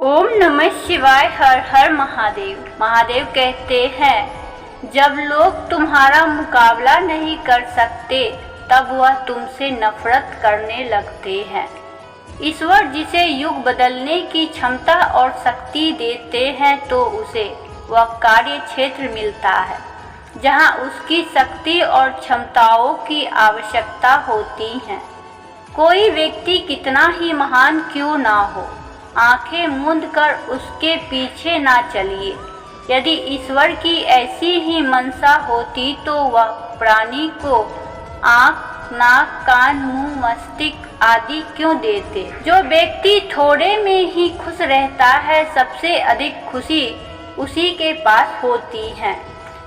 ओम नमः शिवाय। हर हर महादेव। महादेव कहते हैं, जब लोग तुम्हारा मुकाबला नहीं कर सकते तब वह तुमसे नफरत करने लगते हैं। ईश्वर जिसे युग बदलने की क्षमता और शक्ति देते हैं तो उसे वह कार्य क्षेत्र मिलता है जहां उसकी शक्ति और क्षमताओं की आवश्यकता होती है। कोई व्यक्ति कितना ही महान क्यों ना हो, आंखें मूंद कर उसके पीछे ना चलिए। यदि ईश्वर की ऐसी ही मंशा होती तो वह प्राणी को आँख, नाक, कान, मुंह, मस्तिष्क आदि क्यों देते। जो व्यक्ति थोड़े में ही खुश रहता है, सबसे अधिक खुशी उसी के पास होती है।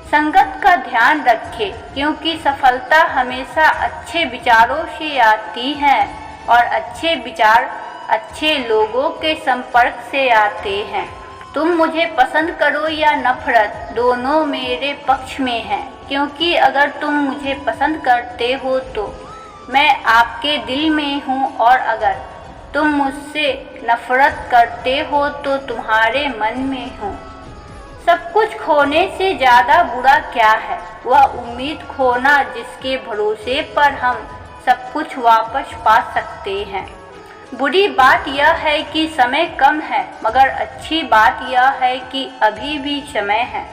संगत का ध्यान रखें, क्योंकि सफलता हमेशा अच्छे विचारों से आती है और अच्छे विचार अच्छे लोगों के संपर्क से आते हैं। तुम मुझे पसंद करो या नफरत, दोनों मेरे पक्ष में है, क्योंकि अगर तुम मुझे पसंद करते हो तो मैं आपके दिल में हूँ और अगर तुम मुझसे नफरत करते हो तो तुम्हारे मन में हूँ। सब कुछ खोने से ज़्यादा बुरा क्या है, वह उम्मीद खोना जिसके भरोसे पर हम सब कुछ वापस पा सकते हैं। बुरी बात यह है कि समय कम है, मगर अच्छी बात यह है कि अभी भी समय है।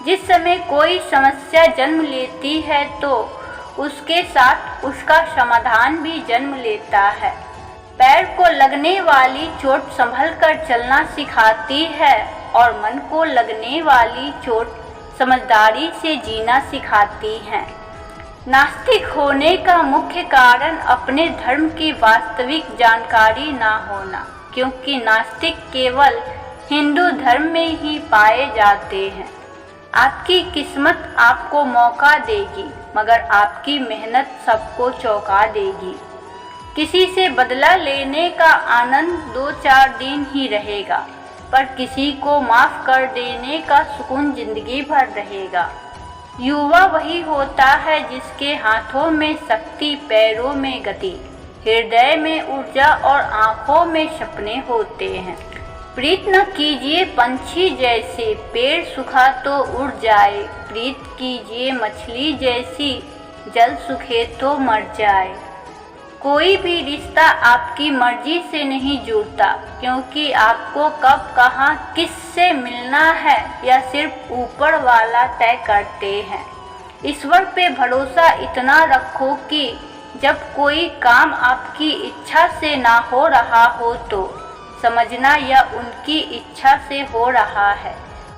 जिस समय कोई समस्या जन्म लेती है तो उसके साथ उसका समाधान भी जन्म लेता है। पैर को लगने वाली चोट संभल कर चलना सिखाती है और मन को लगने वाली चोट समझदारी से जीना सिखाती है। नास्तिक होने का मुख्य कारण अपने धर्म की वास्तविक जानकारी ना होना, क्योंकि नास्तिक केवल हिंदू धर्म में ही पाए जाते हैं। आपकी किस्मत आपको मौका देगी, मगर आपकी मेहनत सबको चौंका देगी। किसी से बदला लेने का आनंद 2-4 दिन ही रहेगा, पर किसी को माफ़ कर देने का सुकून जिंदगी भर रहेगा। युवा वही होता है जिसके हाथों में शक्ति, पैरों में गति, हृदय में ऊर्जा और आँखों में सपने होते हैं। प्रीत न कीजिए पंछी जैसे, पेड़ सूखा तो उड़ जाए। प्रीत कीजिए मछली जैसी, जल सूखे तो मर जाए। कोई भी रिश्ता आपकी मर्जी से नहीं जुड़ता, क्योंकि आपको कब कहाँ किससे मिलना है यह सिर्फ ऊपर वाला तय करते हैं। ईश्वर पे भरोसा इतना रखो कि जब कोई काम आपकी इच्छा से ना हो रहा हो तो समझना यह उनकी इच्छा से हो रहा है,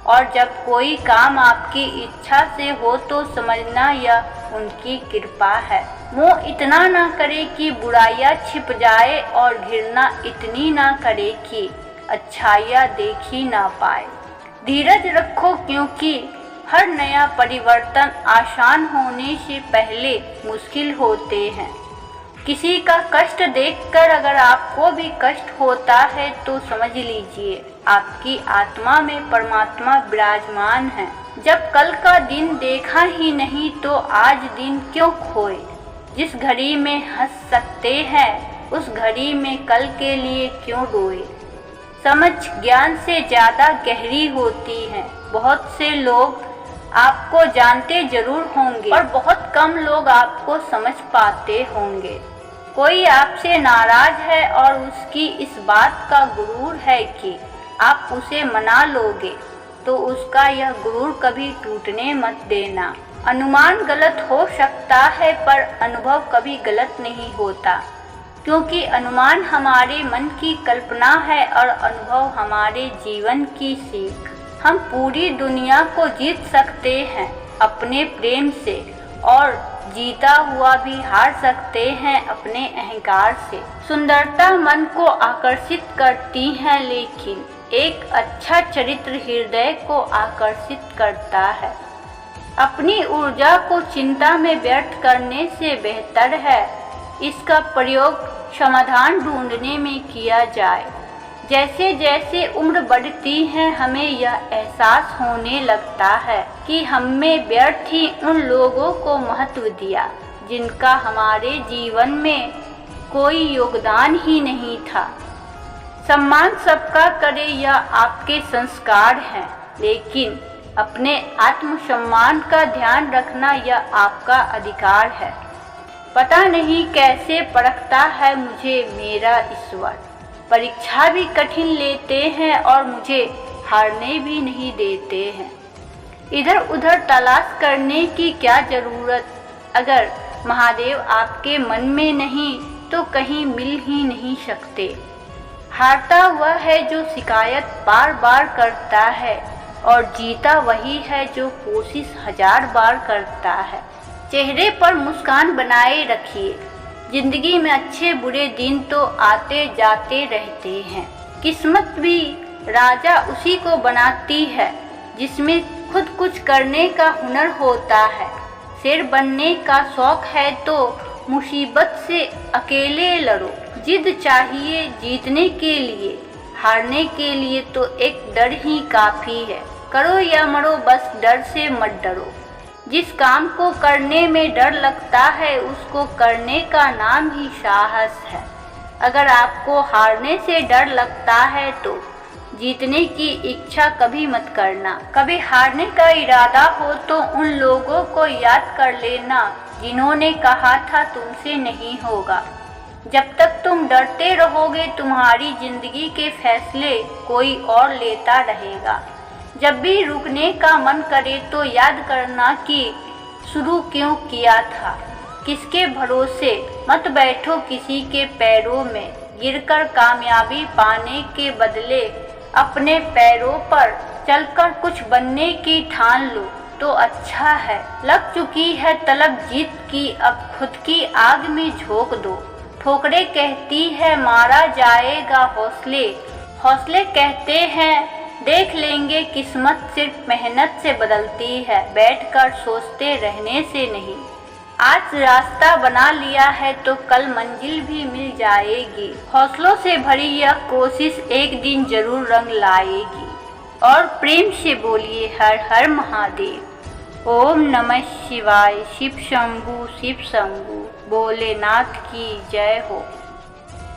और जब कोई काम आपकी इच्छा से हो तो समझना यह उनकी कृपा है। मोह इतना ना करे कि बुराइयां छिप जाए और घृणा इतनी ना करे कि अच्छाइयाँ देखी ना पाए। धीरज रखो, क्योंकि हर नया परिवर्तन आसान होने से पहले मुश्किल होते हैं। किसी का कष्ट देखकर अगर आपको भी कष्ट होता है तो समझ लीजिए आपकी आत्मा में परमात्मा विराजमान है। जब कल का दिन देखा ही नहीं तो आज दिन क्यों खोए। जिस घड़ी में हंस सकते हैं उस घड़ी में कल के लिए क्यों रोए। समझ ज्ञान से ज़्यादा गहरी होती है। बहुत से लोग आपको जानते जरूर होंगे और बहुत कम लोग आपको समझ पाते होंगे। कोई आपसे नाराज है और उसकी इस बात का गुरूर है कि आप उसे मना लोगे, तो उसका यह गुरूर कभी टूटने मत देना। अनुमान गलत हो सकता है पर अनुभव कभी गलत नहीं होता, क्योंकि अनुमान हमारे मन की कल्पना है और अनुभव हमारे जीवन की सीख। हम पूरी दुनिया को जीत सकते हैं अपने प्रेम से, और जीता हुआ भी हार सकते हैं अपने अहंकार से। सुंदरता मन को आकर्षित करती है, लेकिन एक अच्छा चरित्र हृदय को आकर्षित करता है। अपनी ऊर्जा को चिंता में व्यर्थ करने से बेहतर है इसका प्रयोग समाधान ढूंढने में किया जाए। जैसे जैसे उम्र बढ़ती है हमें यह एहसास होने लगता है कि हमने व्यर्थ ही उन लोगों को महत्व दिया जिनका हमारे जीवन में कोई योगदान ही नहीं था। सम्मान सबका करे यह आपके संस्कार हैं, लेकिन अपने आत्मसम्मान का ध्यान रखना यह आपका अधिकार है। पता नहीं कैसे परखता है मुझे मेरा ईश्वर, परीक्षा भी कठिन लेते हैं और मुझे हारने भी नहीं देते हैं। इधर उधर तलाश करने की क्या ज़रूरत, अगर महादेव आपके मन में नहीं तो कहीं मिल ही नहीं सकते। हारता वह है जो शिकायत बार बार करता है और जीता वही है जो कोशिश 1000 बार करता है। चेहरे पर मुस्कान बनाए रखिए, जिंदगी में अच्छे बुरे दिन तो आते जाते रहते हैं। किस्मत भी राजा उसी को बनाती है जिसमें खुद कुछ करने का हुनर होता है। शेर बनने का शौक है तो मुसीबत से अकेले लड़ो। जिद चाहिए जीतने के लिए, हारने के लिए तो एक डर ही काफ़ी है। करो या मरो बस डर से मत डरो। जिस काम को करने में डर लगता है उसको करने का नाम ही साहस है। अगर आपको हारने से डर लगता है तो जीतने की इच्छा कभी मत करना। कभी हारने का इरादा हो तो उन लोगों को याद कर लेना जिन्होंने कहा था तुमसे नहीं होगा। जब तक तुम डरते रहोगे तुम्हारी जिंदगी के फैसले कोई और लेता रहेगा। जब भी रुकने का मन करे तो याद करना कि शुरू क्यों किया था। किसके भरोसे मत बैठो किसी के पैरों में, गिरकर कामयाबी पाने के बदले अपने पैरों पर चलकर कुछ बनने की ठान लो तो अच्छा है। लग चुकी है तलब जीत की, अब खुद की आग में झोंक दो। ठोकरें कहती है मारा जाएगा हौसले, हौसले कहते हैं देख लेंगे। किस्मत सिर्फ मेहनत से बदलती है, बैठकर सोचते रहने से नहीं। आज रास्ता बना लिया है तो कल मंजिल भी मिल जाएगी। हौसलों से भरी यह कोशिश एक दिन जरूर रंग लाएगी। और प्रेम से बोलिए हर हर महादेव। ओम नमः शिवाय। शिव शंभु शिव शंभु, भोलेनाथ की जय हो।